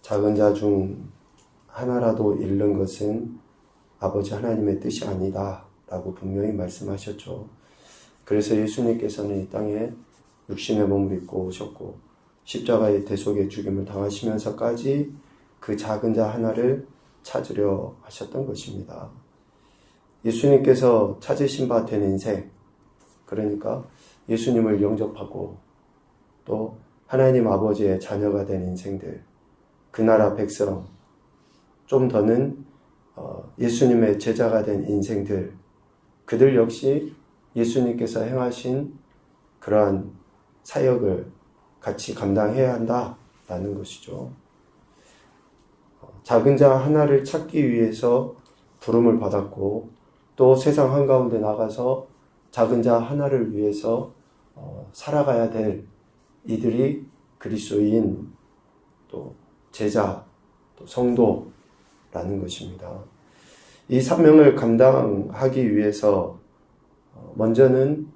작은 자 중 하나라도 잃는 것은 아버지 하나님의 뜻이 아니다 라고 분명히 말씀하셨죠. 그래서 예수님께서는 이 땅에 육신의 몸을 입고 오셨고 십자가의 대속의 죽임을 당하시면서까지 그 작은 자 하나를 찾으려 하셨던 것입니다. 예수님께서 찾으신 바 된 인생, 그러니까 예수님을 영접하고 또 하나님 아버지의 자녀가 된 인생들, 그 나라 백성, 좀 더는 예수님의 제자가 된 인생들, 그들 역시 예수님께서 행하신 그러한 사역을 같이 감당해야 한다라는 것이죠. 작은 자 하나를 찾기 위해서 부름을 받았고 또 세상 한가운데 나가서 작은 자 하나를 위해서 살아가야 될 이들이 그리스도인, 또 제자, 또 성도라는 것입니다. 이 사명을 감당하기 위해서 먼저는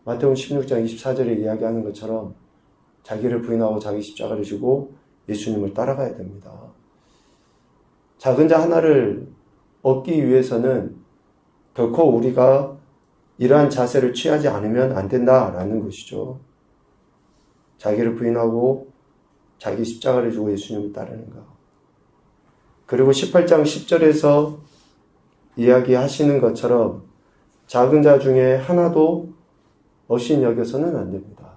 마태복음 16장 24절에 이야기하는 것처럼 자기를 부인하고 자기 십자가를 지고 예수님을 따라가야 됩니다. 작은 자 하나를 얻기 위해서는 결코 우리가 이러한 자세를 취하지 않으면 안 된다라는 것이죠. 자기를 부인하고 자기 십자가를 지고 예수님을 따르는 것. 그리고 18장 10절에서 이야기하시는 것처럼 작은 자 중에 하나도 없인 여겨서는 안 됩니다.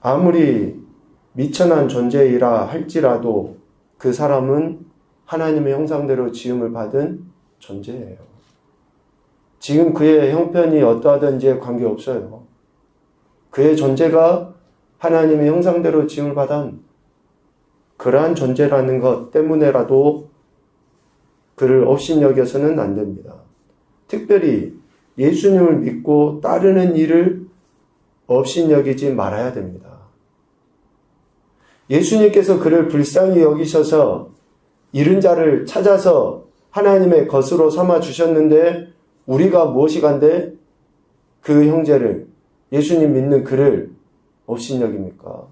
아무리 미천한 존재이라 할지라도 그 사람은 하나님의 형상대로 지음을 받은 존재예요. 지금 그의 형편이 어떠하든지에 관계없어요. 그의 존재가 하나님의 형상대로 지음을 받은 그러한 존재라는 것 때문에라도 그를 업신여겨서는 안 됩니다. 특별히 예수님을 믿고 따르는 일을 업신여기지 말아야 됩니다. 예수님께서 그를 불쌍히 여기셔서 잃은 자를 찾아서 하나님의 것으로 삼아 주셨는데 우리가 무엇이 간데 그 형제를, 예수님 믿는 그를 업신여깁니까?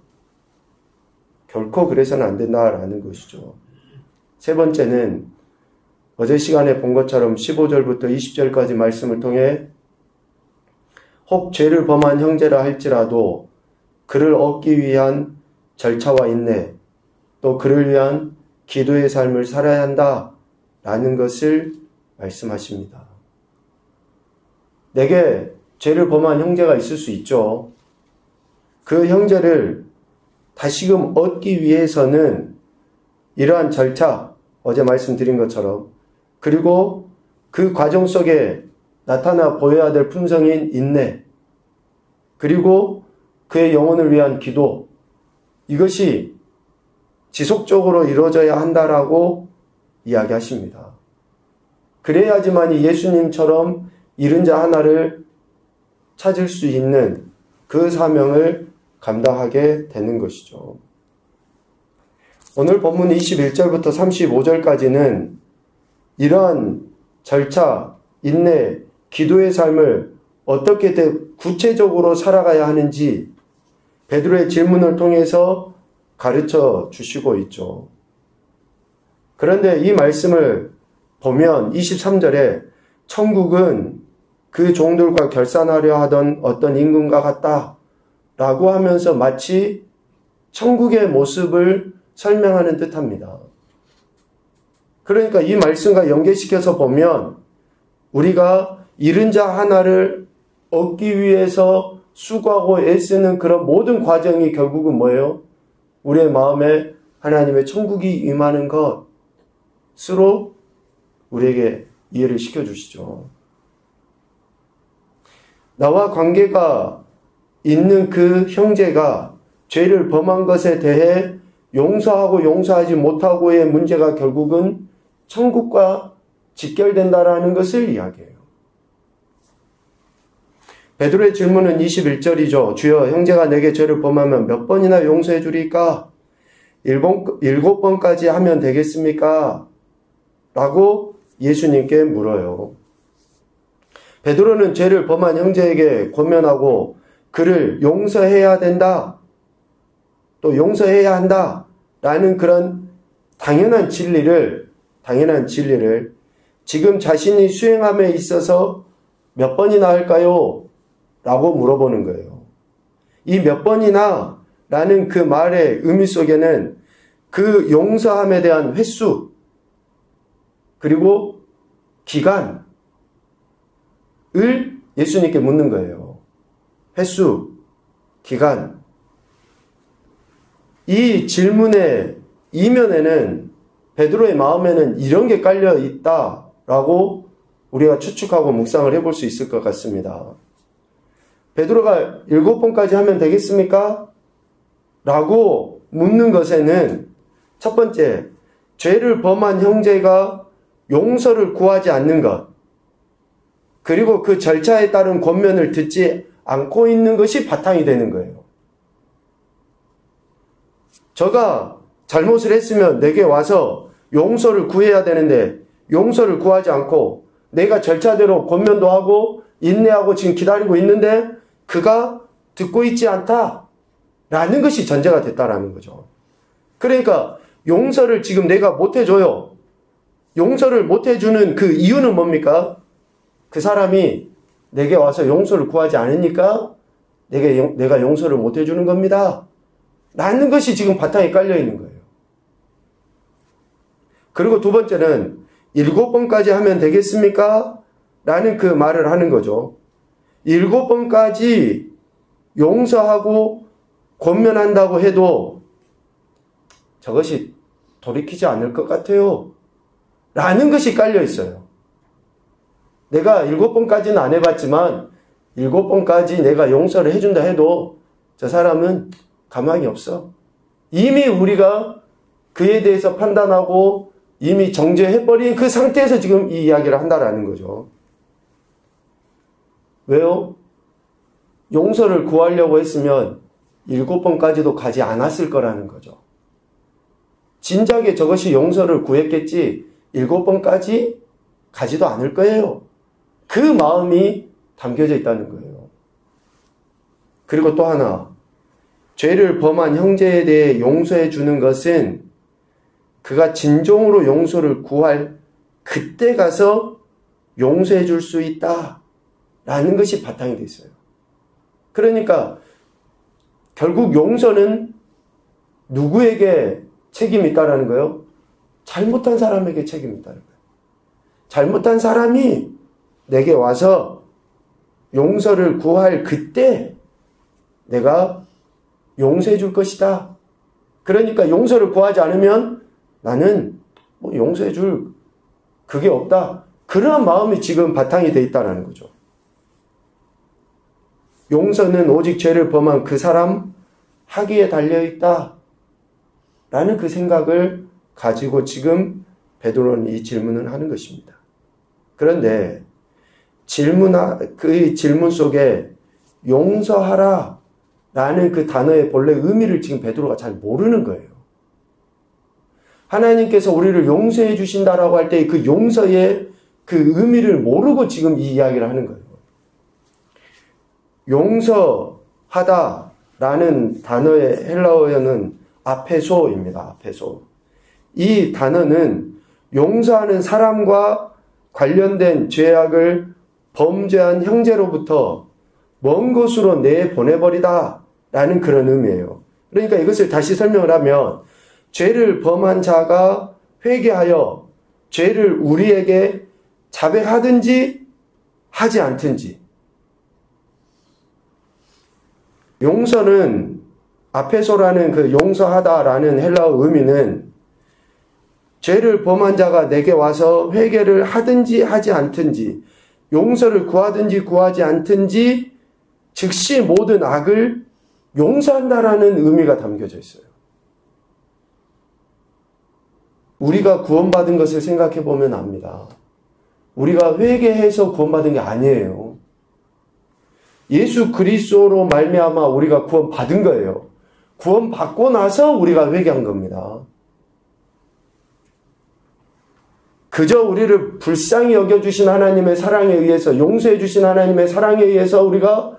결코 그래서는 안 된다라는 것이죠. 세 번째는 어제 시간에 본 것처럼 15절부터 20절까지 말씀을 통해 혹 죄를 범한 형제라 할지라도 그를 얻기 위한 절차와 인내, 또 그를 위한 기도의 삶을 살아야 한다라는 것을 말씀하십니다. 내게 죄를 범한 형제가 있을 수 있죠. 그 형제를 다시금 얻기 위해서는 이러한 절차, 어제 말씀드린 것처럼, 그리고 그 과정 속에 나타나 보여야 될 품성인 인내, 그리고 그의 영혼을 위한 기도, 이것이 지속적으로 이루어져야 한다라고 이야기하십니다. 그래야지만이 예수님처럼 잃은 자 하나를 찾을 수 있는 그 사명을 감당하게 되는 것이죠. 오늘 본문 21절부터 35절까지는 이러한 절차, 인내, 기도의 삶을 어떻게 구체적으로 살아가야 하는지 베드로의 질문을 통해서 가르쳐 주시고 있죠. 그런데 이 말씀을 보면 23절에 천국은 그 종들과 결산하려 하던 어떤 임금과 같다 라고 하면서 마치 천국의 모습을 설명하는 듯합니다. 그러니까 이 말씀과 연계시켜서 보면 우리가 잃은 자 하나를 얻기 위해서 수고하고 애쓰는 그런 모든 과정이 결국은 뭐예요? 우리의 마음에 하나님의 천국이 임하는 것으로 우리에게 이해를 시켜주시죠. 나와 관계가 있는 그 형제가 죄를 범한 것에 대해 용서하고 용서하지 못하고의 문제가 결국은 천국과 직결된다라는 것을 이야기해요. 베드로의 질문은 21절이죠. 주여, 형제가 내게 죄를 범하면 몇 번이나 용서해 주리까? 7번까지 하면 되겠습니까? 라고 예수님께 물어요. 베드로는 죄를 범한 형제에게 권면하고 그를 용서해야 된다 또 용서해야 한다라는 그런 당연한 진리를 지금 자신이 수행함에 있어서 몇 번이나 할까요? 라고 물어보는 거예요. 이 몇 번이나 라는 그 말의 의미 속에는 그 용서함에 대한 횟수, 그리고 기간을 예수님께 묻는 거예요. 횟수, 기간. 이 질문의 이면에는 베드로의 마음에는 이런 게 깔려 있다라고 우리가 추측하고 묵상을 해볼 수 있을 것 같습니다. 베드로가 7번까지 하면 되겠습니까? 라고 묻는 것에는 첫 번째, 죄를 범한 형제가 용서를 구하지 않는 것, 그리고 그 절차에 따른 권면을 듣지 않고 있는 것이 바탕이 되는 거예요. 저가 잘못을 했으면 내게 와서 용서를 구해야 되는데 용서를 구하지 않고 내가 절차대로 권면도 하고 인내하고 지금 기다리고 있는데 그가 듣고 있지 않다라는 것이 전제가 됐다라는 거죠. 그러니까 용서를 지금 내가 못해줘요. 용서를 못해주는 그 이유는 뭡니까? 그 사람이 내게 와서 용서를 구하지 않으니까 내가 용서를 못해주는 겁니다. 라는 것이 지금 바탕에 깔려 있는 거예요. 그리고 두 번째는 7번까지 하면 되겠습니까? 라는 그 말을 하는 거죠. 7번까지 용서하고 권면한다고 해도 저것이 돌이키지 않을 것 같아요. 라는 것이 깔려 있어요. 내가 7번까지는 안 해봤지만 7번까지 내가 용서를 해준다 해도 저 사람은 가망이 없어. 이미 우리가 그에 대해서 판단하고 이미 정죄해버린 그 상태에서 지금 이 이야기를 한다라는 거죠. 왜요? 용서를 구하려고 했으면 7번까지도 가지 않았을 거라는 거죠. 진작에 저것이 용서를 구했겠지 7번까지 가지도 않을 거예요. 그 마음이 담겨져 있다는 거예요. 그리고 또 하나, 죄를 범한 형제에 대해 용서해 주는 것은 그가 진정으로 용서를 구할 그때 가서 용서해 줄 수 있다라는 것이 바탕이 돼 있어요. 그러니까 결국 용서는 누구에게 책임이 있다라는 거예요? 잘못한 사람에게 책임이 있다는 거예요. 잘못한 사람이 내게 와서 용서를 구할 그때 내가 용서해 줄 것이다. 그러니까 용서를 구하지 않으면 나는 용서해 줄 그게 없다. 그런 마음이 지금 바탕이 돼 있다는 거죠. 용서는 오직 죄를 범한 그 사람 하기에 달려있다. 라는 그 생각을 가지고 지금 베드로는 이 질문을 하는 것입니다. 그런데 그 질문 속에 용서하라 라는 그 단어의 본래 의미를 지금 베드로가 잘 모르는 거예요. 하나님께서 우리를 용서해 주신다라고 할 때 그 용서의 그 의미를 모르고 지금 이 이야기를 하는 거예요. 용서하다라는 단어의 헬라어에는 아페소입니다. 아페소. 이 단어는 용서하는 사람과 관련된 죄악을 범죄한 형제로부터 먼 곳으로 내보내버리다 라는 그런 의미예요. 그러니까 이것을 다시 설명을 하면 죄를 범한 자가 회개하여 죄를 우리에게 자백하든지 하지 않든지, 용서는 아페소라는 그 용서하다라는 헬라어 의미는 죄를 범한 자가 내게 와서 회개를 하든지 하지 않든지, 용서를 구하든지 구하지 않든지 즉시 모든 악을 용서한다라는 의미가 담겨져 있어요. 우리가 구원받은 것을 생각해 보면 압니다. 우리가 회개해서 구원받은 게 아니에요. 예수 그리스도로 말미암아 우리가 구원받은 거예요. 구원받고 나서 우리가 회개한 겁니다. 그저 우리를 불쌍히 여겨주신 하나님의 사랑에 의해서, 용서해 주신 하나님의 사랑에 의해서 우리가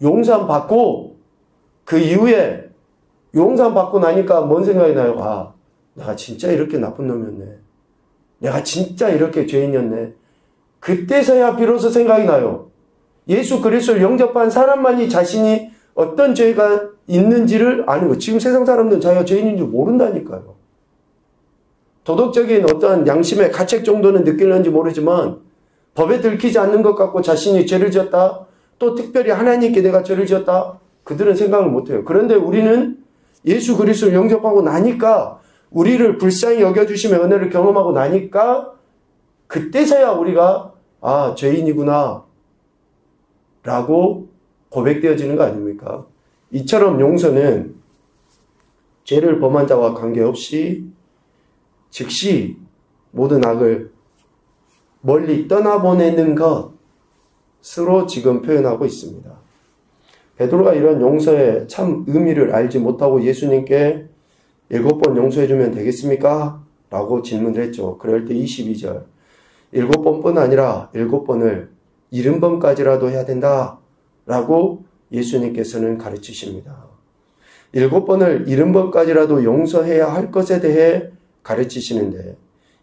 용서함 받고 그 이후에 용서함 받고 나니까 뭔 생각이 나요? 아, 내가 진짜 이렇게 나쁜 놈이었네. 내가 진짜 이렇게 죄인이었네. 그때서야 비로소 생각이 나요. 예수 그리스도를 영접한 사람만이 자신이 어떤 죄가 있는지를 아는 거. 지금 세상 사람들은 자기가 죄인인 줄 모른다니까요. 도덕적인 어떤 양심의 가책 정도는 느끼는지 모르지만 법에 들키지 않는 것 같고 자신이 죄를 지었다. 또 특별히 하나님께 내가 죄를 지었다. 그들은 생각을 못해요. 그런데 우리는 예수 그리스도를 영접하고 나니까 우리를 불쌍히 여겨주시며 은혜를 경험하고 나니까 그때서야 우리가 아 죄인이구나 라고 고백되어지는 거 아닙니까? 이처럼 용서는 죄를 범한 자와 관계없이 즉시 모든 악을 멀리 떠나보내는 것으로 지금 표현하고 있습니다. 베드로가 이런 용서의 참 의미를 알지 못하고 예수님께 7번 용서해주면 되겠습니까? 라고 질문을 했죠. 그럴 때 22절 7번뿐 아니라 7번을 70번까지라도 해야 된다 라고 예수님께서는 가르치십니다. 7번을 70번까지라도 용서해야 할 것에 대해 가르치시는데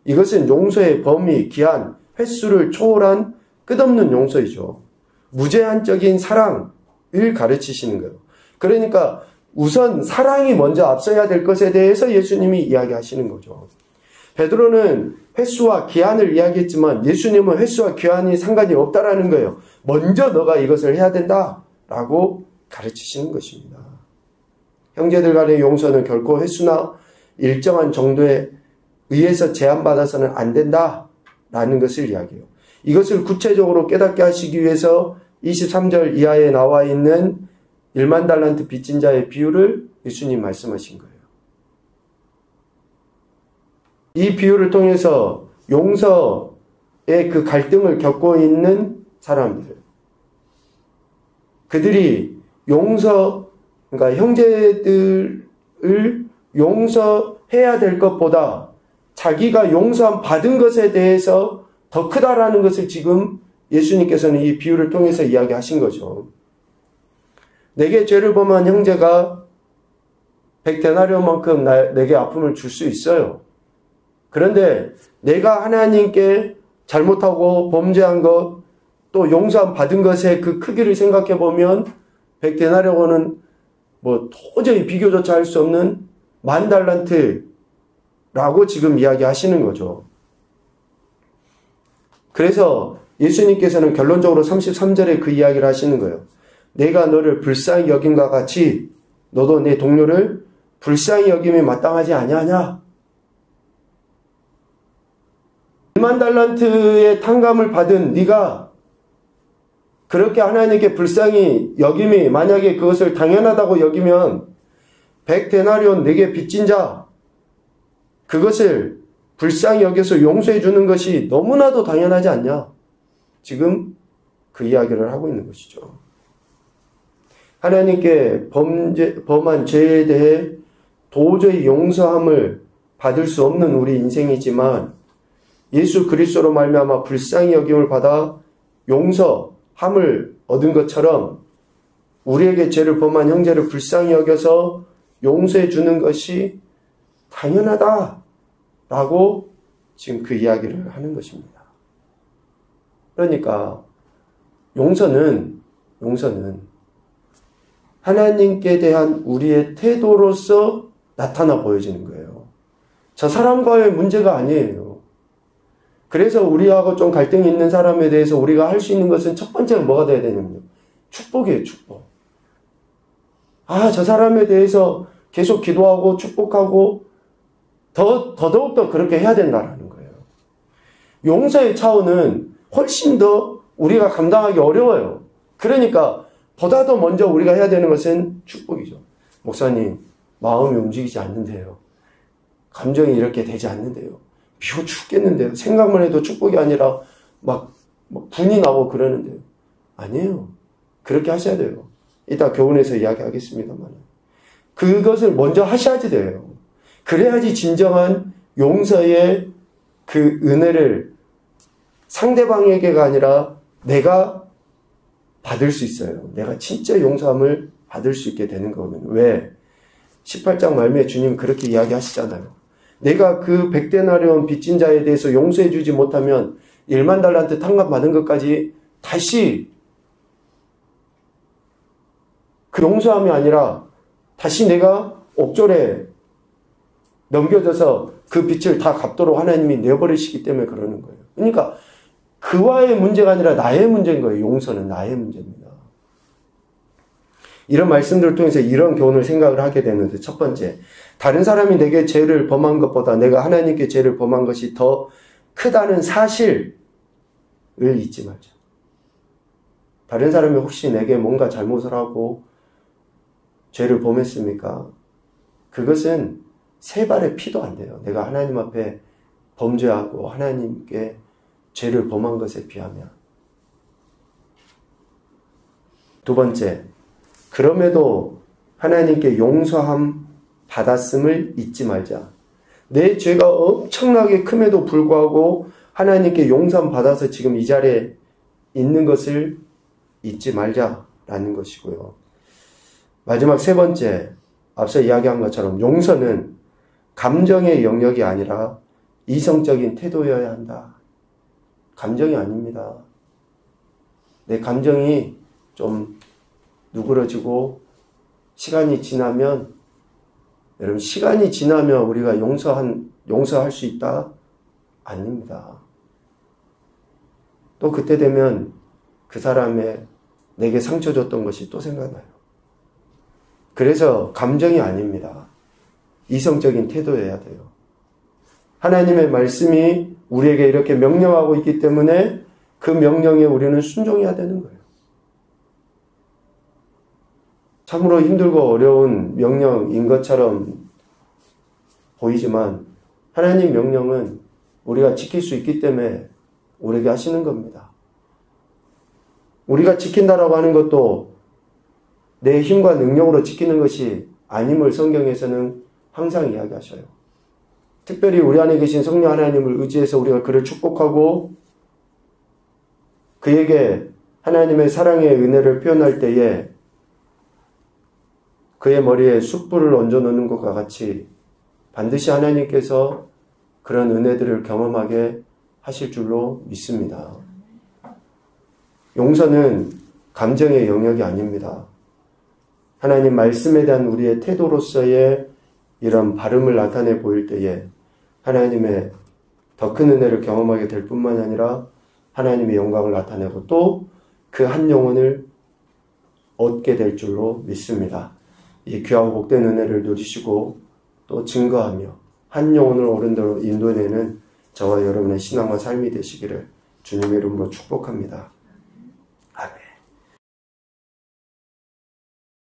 이것은 용서의 범위, 기한, 횟수를 초월한 끝없는 용서이죠. 무제한적인 사랑을 가르치시는 거예요. 그러니까 우선 사랑이 먼저 앞서야 될 것에 대해서 예수님이 이야기하시는 거죠. 베드로는 횟수와 기한을 이야기했지만 예수님은 횟수와 기한이 상관이 없다라는 거예요. 먼저 너가 이것을 해야 된다라고 가르치시는 것입니다. 형제들 간의 용서는 결코 횟수나 일정한 정도에 의해서 제한받아서는 안 된다라는 것을 이야기해요. 이것을 구체적으로 깨닫게 하시기 위해서 23절 이하에 나와 있는 1만 달란트 빚진 자의 비유를 예수님 말씀하신 거예요. 이 비유를 통해서 용서의 그 갈등을 겪고 있는 사람들, 그들이 그러니까 형제들을 용서해야 될 것보다 자기가 용서함 받은 것에 대해서 더 크다라는 것을 지금 예수님께서는 이 비유를 통해서 이야기하신 거죠. 내게 죄를 범한 형제가 100데나리온만큼 내게 아픔을 줄 수 있어요. 그런데 내가 하나님께 잘못하고 범죄한 것, 또 용서함 받은 것의 그 크기를 생각해 보면 100데나리온은 뭐 도저히 비교조차 할 수 없는 10,000달란트라고 지금 이야기하시는 거죠. 그래서 예수님께서는 결론적으로 33절에 그 이야기를 하시는 거예요. 내가 너를 불쌍히 여김과 같이 너도 내 동료를 불쌍히 여김이 마땅하지 아니하냐? 10,000달란트의 탕감을 받은 네가 그렇게 하나님께 불쌍히 여김이 만약에 그것을 당연하다고 여기면 100데나리온 내게 빚진 자 그것을 불쌍히 여겨서 용서해 주는 것이 너무나도 당연하지 않냐? 지금 그 이야기를 하고 있는 것이죠. 하나님께 범한 죄에 대해 도저히 용서함을 받을 수 없는 우리 인생이지만 예수 그리스도로 말미암아 불쌍히 여김을 받아 용서함을 얻은 것처럼 우리에게 죄를 범한 형제를 불쌍히 여겨서 용서해 주는 것이 당연하다라고 지금 그 이야기를 하는 것입니다. 그러니까 용서는 하나님께 대한 우리의 태도로서 나타나 보여지는 거예요. 저 사람과의 문제가 아니에요. 그래서 우리하고 좀 갈등이 있는 사람에 대해서 우리가 할 수 있는 것은 첫 번째는 뭐가 돼야 되냐면요. 축복이에요, 축복. 저 사람에 대해서 계속 기도하고 축복하고 더더욱더 그렇게 해야 된다라는 거예요. 용서의 차원은 훨씬 더 우리가 감당하기 어려워요. 그러니까 보다 더 먼저 우리가 해야 되는 것은 축복이죠. 목사님, 마음이 움직이지 않는데요. 감정이 이렇게 되지 않는데요. 미워 죽겠는데요. 생각만 해도 축복이 아니라 막 분이 나고 그러는데요. 아니에요. 그렇게 하셔야 돼요. 이따 교훈에서 이야기하겠습니다만. 그것을 먼저 하셔야지 돼요. 그래야지 진정한 용서의 그 은혜를 상대방에게가 아니라 내가 받을 수 있어요. 내가 진짜 용서함을 받을 수 있게 되는 거거든요. 왜? 18장 말미에 주님 그렇게 이야기하시잖아요. 내가 그 100데나리온 빚진 자에 대해서 용서해 주지 못하면 1만 달란트 탕감받은 것까지 다시 그 용서함이 아니라 다시 내가 옥졸에 넘겨져서 그 빚을 다 갚도록 하나님이 내버리시기 때문에 그러는 거예요. 그러니까 그와의 문제가 아니라 나의 문제인 거예요. 용서는 나의 문제입니다. 이런 말씀들을 통해서 이런 교훈을 생각을 하게 되는데, 첫 번째, 다른 사람이 내게 죄를 범한 것보다 내가 하나님께 죄를 범한 것이 더 크다는 사실을 잊지 말자. 다른 사람이 혹시 내게 뭔가 잘못을 하고 죄를 범했습니까? 그것은 세 발의 피도 안 돼요. 내가 하나님 앞에 범죄하고 하나님께 죄를 범한 것에 비하면. 두 번째, 그럼에도 하나님께 용서함 받았음을 잊지 말자. 내 죄가 엄청나게 큼에도 불구하고 하나님께 용서함 받아서 지금 이 자리에 있는 것을 잊지 말자라는 것이고요. 마지막 세 번째, 앞서 이야기한 것처럼 용서는 감정의 영역이 아니라 이성적인 태도여야 한다. 감정이 아닙니다. 내 감정이 좀 누그러지고 시간이 지나면, 여러분, 시간이 지나면 우리가 용서할 수 있다? 아닙니다. 또 그때 되면 그 사람의 내게 상처 줬던 것이 또 생각나요. 그래서 감정이 아닙니다. 이성적인 태도여야 돼요. 하나님의 말씀이 우리에게 이렇게 명령하고 있기 때문에 그 명령에 우리는 순종해야 되는 거예요. 참으로 힘들고 어려운 명령인 것처럼 보이지만 하나님 명령은 우리가 지킬 수 있기 때문에 우리에게 하시는 겁니다. 우리가 지킨다라고 하는 것도 내 힘과 능력으로 지키는 것이 아님을 성경에서는 항상 이야기하셔요. 특별히 우리 안에 계신 성령 하나님을 의지해서 우리가 그를 축복하고 그에게 하나님의 사랑의 은혜를 표현할 때에 그의 머리에 숯불을 얹어 놓는 것과 같이 반드시 하나님께서 그런 은혜들을 경험하게 하실 줄로 믿습니다. 용서는 감정의 영역이 아닙니다. 하나님 말씀에 대한 우리의 태도로서의 이런 발음을 나타내 보일 때에 하나님의 더 큰 은혜를 경험하게 될 뿐만 아니라 하나님의 영광을 나타내고 또 그 한 영혼을 얻게 될 줄로 믿습니다. 이 귀하고 복된 은혜를 누리시고 또 증거하며 한 영혼을 어른대로 인도내는 저와 여러분의 신앙과 삶이 되시기를 주님의 이름으로 축복합니다.